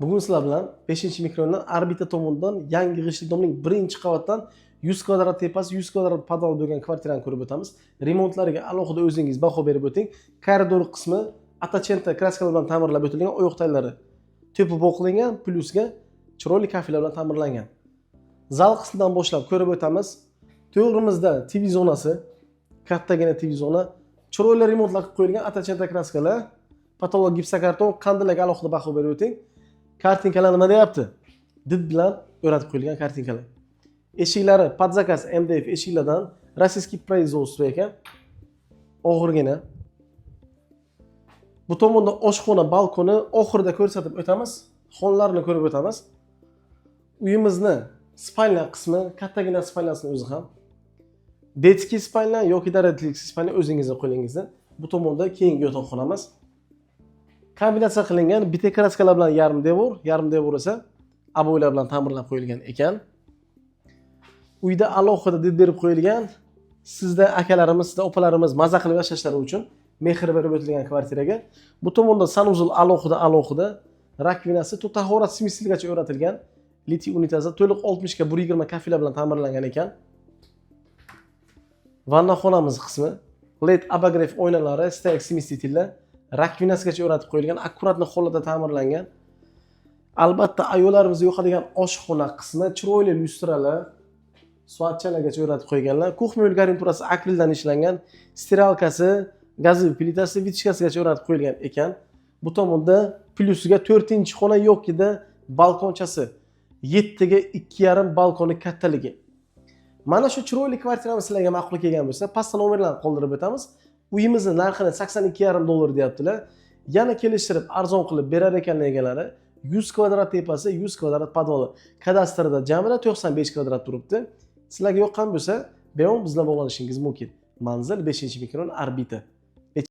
Bugun sizlar bilan 5-mikrondan Orbita tomonidan yangi g'ishtli domning 1-qavatdan 100 kvadrat tepasi, 100 kvadrat podval bo'lgan kvartirani ko'rib o'tamiz. Remontlariga alohida o'zingiz baho berib o'ting. Koridor qismi atachenta kraskalar bilan ta'mirlab o'tilgan, oyoq taylari to'pi bo'qlangan, plyusga chiroyli kafelar bilan ta'mirlangan. Zal qismidan boshlab ko'rib o'tamiz. To'g'rimizda TV zonasi, kattagina TV zona, chiroyli remontlar qilib qo'yilgan atachenta kraskalar, patolog gipsokarton, qandilarga alohida baho berib o'ting. Kartinkalar nima deyapti? Did bilan o'ratib qo'yilgan kartinkalar. Eshiklari podzakaz MDF eshiklardan rossiyskiy производство ekan. Og'irgina. Bu tomonda oshxona, balkoni oxirida ko'rsatib o'tamiz. Xonlarni ko'rib o'tamiz. Uyimizni spalna qismi, kattagina spalnasini o'zi ham. Detskiy spalna yoki daradlik spalna o'zingizning qo'lingizda. Bu tomonda keyingi yotoqxonamiz. Kombinatsiya qilingan bitta kraskalar bilan yarim devor esa aboylar bilan ta'mirlab qo'yilgan ekan. Uyda alohida did berib qo'yilgan, sizda akalarimiz, sizda opalarimiz maza qilib yashashlari uchun mehr berib o'tilgan kvartiraga. Bu tomonda sanuzul alohida, rakvinasi tahorat smisligacha o'ratilgan, litiy unitazi to'liq 60 ga 120 kafelar bilan ta'mirlangan ekan. Vanna xonamiz qismi LED abagrev oynalari, steak smestitillar rakvinasigacha o'ratib qo'yilgan, akkuratli holda ta'mirlangan. Albatta ayollarimizga yoqadigan oshxona qismi chiroyli lyustralar, soatchalargacha o'ratib qo'yganlar. Kuxmo'l garniturasi akrildan ishlangan, stiralkasi, gazoviy plitasi, vitishkasigacha o'ratib qo'yilgan ekan. Bu tomonda plyusiga 4-xona yo'qida balkonchasi, 7 ga 2,5 balkoni kattaligi. Mana shu chiroyli kvartiramiz sizlarga ma'qul kelgan bo'lsa, pastda nomerlarni qoldirib o'tamiz. Uyimizning narxini $82,5 deyaptilar. Yana kelishtirib arzon qilib berar ekanlar egalari. 100 kvadrat tepasi, 100 kvadrat podvali. Kadastrda jamida 95 kvadrat turibdi. Sizlarga yoqqan bo'lsa, bemalol bizlar bog'lanishingiz mumkin. Manzil 5-mikron Orbita.